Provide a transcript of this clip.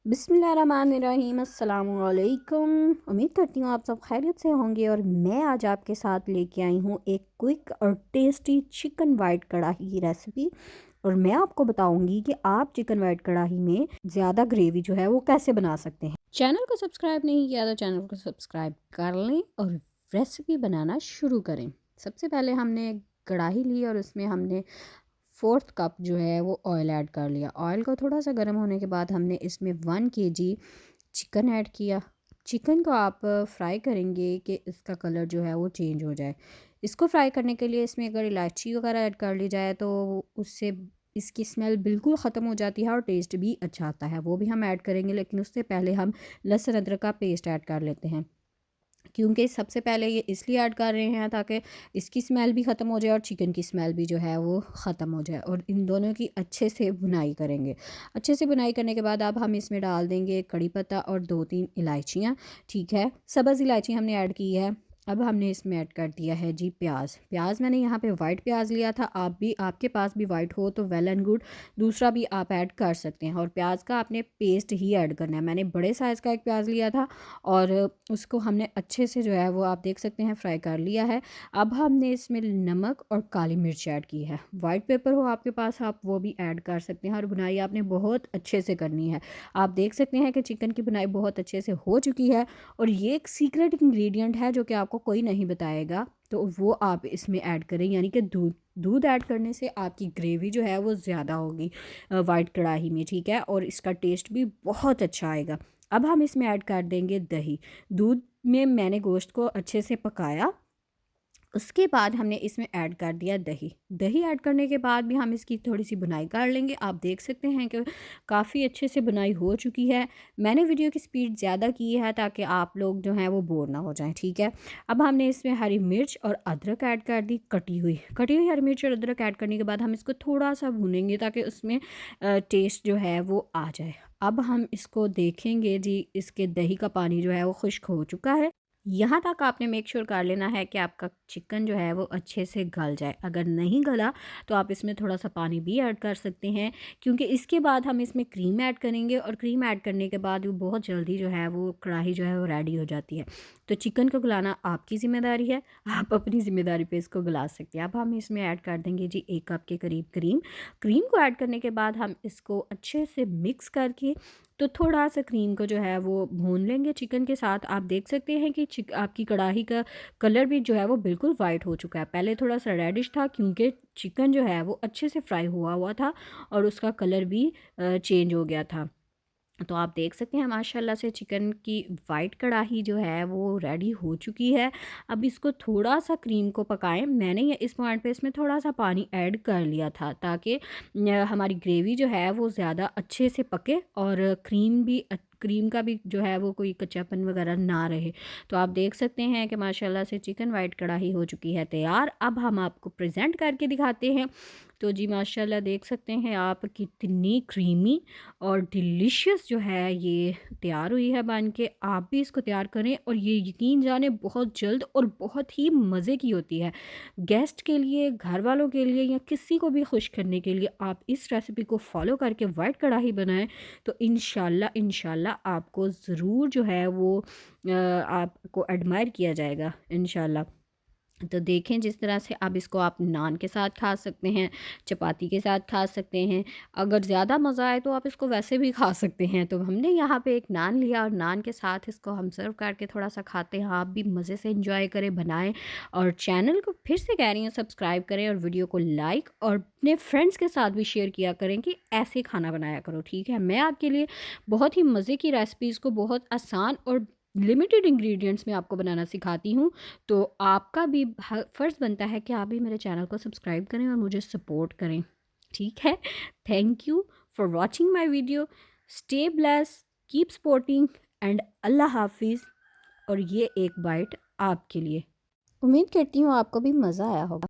बिस्मिल्लाहिर्रहमानिर्रहीम अस्सलामुअलैकुम। उम्मीद करती हूँ आप सब खैरियत से होंगे और मैं आज आपके साथ लेके आई हूँ एक क्विक और टेस्टी चिकन वाइट कढ़ाई की रेसिपी। और मैं आपको बताऊंगी कि आप चिकन वाइट कढ़ाई में ज़्यादा ग्रेवी जो है वो कैसे बना सकते हैं। चैनल को सब्सक्राइब नहीं किया तो चैनल को सब्सक्राइब कर लें और रेसिपी बनाना शुरू करें। सबसे पहले हमने कढ़ाई ली और उसमें हमने 4 कप जो है वो ऑयल ऐड कर लिया। ऑयल को थोड़ा सा गर्म होने के बाद हमने इसमें 1 kg चिकन ऐड किया। चिकन को आप फ्राई करेंगे कि इसका कलर जो है वो चेंज हो जाए। इसको फ्राई करने के लिए इसमें अगर इलायची वगैरह ऐड कर ली जाए तो उससे इसकी स्मेल बिल्कुल ख़त्म हो जाती है और टेस्ट भी अच्छा आता है, वो भी हम ऐड करेंगे। लेकिन उससे पहले हम लहसुन अदरक का पेस्ट ऐड कर लेते हैं, क्योंकि सबसे पहले ये इसलिए ऐड कर रहे हैं ताकि इसकी स्मेल भी ख़त्म हो जाए और चिकन की स्मेल भी जो है वो ख़त्म हो जाए। और इन दोनों की अच्छे से भुनाई करेंगे। अच्छे से भुनाई करने के बाद अब हम इसमें डाल देंगे कड़ी पत्ता और 2-3 इलायचियाँ। ठीक है, सब्ज़ इलायची हमने ऐड की है। अब हमने इसमें ऐड कर दिया है जी प्याज। प्याज मैंने यहाँ पे वाइट प्याज लिया था, आप भी आपके पास भी वाइट हो तो वेल एंड गुड, दूसरा भी आप ऐड कर सकते हैं। और प्याज का आपने पेस्ट ही ऐड करना है। मैंने बड़े साइज़ का एक प्याज लिया था और उसको हमने अच्छे से जो है वो आप देख सकते हैं फ्राई कर लिया है। अब हमने इसमें नमक और काली मिर्च ऐड की है। वाइट पेपर हो आपके पास आप वो भी ऐड कर सकते हैं। और बुनाई आपने बहुत अच्छे से करनी है। आप देख सकते हैं कि चिकन की बुनाई बहुत अच्छे से हो चुकी है। और ये एक सीक्रेट इंग्रेडिएंट है जो कि आपको कोई नहीं बताएगा, तो वो आप इसमें ऐड करें, यानी कि दूध। दूध ऐड करने से आपकी ग्रेवी जो है वो ज़्यादा होगी वाइट कढ़ाई में। ठीक है, और इसका टेस्ट भी बहुत अच्छा आएगा। अब हम इसमें ऐड कर देंगे दही। दूध में मैंने गोश्त को अच्छे से पकाया, उसके बाद हमने इसमें ऐड कर दिया दही। दही ऐड करने के बाद भी हम इसकी थोड़ी सी बुनाई कर लेंगे। आप देख सकते हैं कि काफ़ी अच्छे से बुनाई हो चुकी है। मैंने वीडियो की स्पीड ज़्यादा की है ताकि आप लोग जो हैं वो बोर ना हो जाएं। ठीक है, अब हमने इसमें हरी मिर्च और अदरक ऐड कर दी, कटी हुई हरी मिर्च और अदरक ऐड करने के बाद हम इसको थोड़ा सा भूनेंगे ताकि उसमें टेस्ट जो है वो आ जाए। अब हम इसको देखेंगे जी, इसके दही का पानी जो है वो खुश्क हो चुका है। यहाँ तक आपने मेक श्योर कर लेना है कि आपका चिकन जो है वो अच्छे से गल जाए। अगर नहीं गला तो आप इसमें थोड़ा सा पानी भी ऐड कर सकते हैं, क्योंकि इसके बाद हम इसमें क्रीम ऐड करेंगे और क्रीम ऐड करने के बाद वो बहुत जल्दी जो है वो कढ़ाई जो है वो रेडी हो जाती है। तो चिकन को गलाना आपकी ज़िम्मेदारी है, आप अपनी ज़िम्मेदारी पे इसको गला सकते हैं। अब हम इसमें ऐड कर देंगे जी 1 कप के करीब क्रीम। क्रीम को ऐड करने के बाद हम इसको अच्छे से मिक्स करके तो थोड़ा सा क्रीम को जो है वो भून लेंगे चिकन के साथ। आप देख सकते हैं कि आपकी कढ़ाई का कलर भी जो है वो बिल्कुल वाइट हो चुका है। पहले थोड़ा सा रेडिश था क्योंकि चिकन जो है वो अच्छे से फ्राई हुआ हुआ था और उसका कलर भी चेंज हो गया था। तो आप देख सकते हैं माशाल्लाह से चिकन की वाइट कढ़ाई जो है वो रेडी हो चुकी है। अब इसको थोड़ा सा क्रीम को पकाएं। मैंने ये इस पॉइंट पे इसमें थोड़ा सा पानी ऐड कर लिया था ताकि हमारी ग्रेवी जो है वो ज़्यादा अच्छे से पके और क्रीम का भी जो है वो कोई कच्चापन वगैरह ना रहे। तो आप देख सकते हैं कि माशाल्लाह से चिकन वाइट कढ़ाई हो चुकी है तैयार। अब हम आपको प्रेजेंट करके दिखाते हैं। तो जी माशाल्लाह देख सकते हैं आप कितनी क्रीमी और डिलीशियस जो है ये तैयार हुई है बन के। आप भी इसको तैयार करें और ये यकीन जाने बहुत जल्द और बहुत ही मज़े की होती है। गेस्ट के लिए, घर वालों के लिए या किसी को भी खुश करने के लिए आप इस रेसिपी को फॉलो करके वाइट कढ़ाई बनाएं तो इंशाल्लाह आपको ज़रूर जो है वो आपको एडमायर किया जाएगा इंशाल्लाह। तो देखें जिस तरह से अब इसको आप नान के साथ खा सकते हैं, चपाती के साथ खा सकते हैं। अगर ज़्यादा मज़ा आए तो आप इसको वैसे भी खा सकते हैं। तो हमने यहाँ पे एक नान लिया और नान के साथ इसको हम सर्व करके थोड़ा सा खाते हैं। आप भी मज़े से एंजॉय करें, बनाएं। और चैनल को फिर से कह रही हूँ सब्सक्राइब करें और वीडियो को लाइक और अपने फ्रेंड्स के साथ भी शेयर किया करें कि ऐसे खाना बनाया करो। ठीक है, मैं आपके लिए बहुत ही मज़े की रेसिपीज़ को बहुत आसान और लिमिटेड इंग्रेडिएंट्स में आपको बनाना सिखाती हूँ। तो आपका भी फ़र्ज़ बनता है कि आप भी मेरे चैनल को सब्सक्राइब करें और मुझे सपोर्ट करें। ठीक है, thank you for watching my video. Stay bless, keep supporting and अल्लाह हाफिज़। और ये एक बाइट आपके लिए। उम्मीद करती हूँ आपको भी मज़ा आया होगा।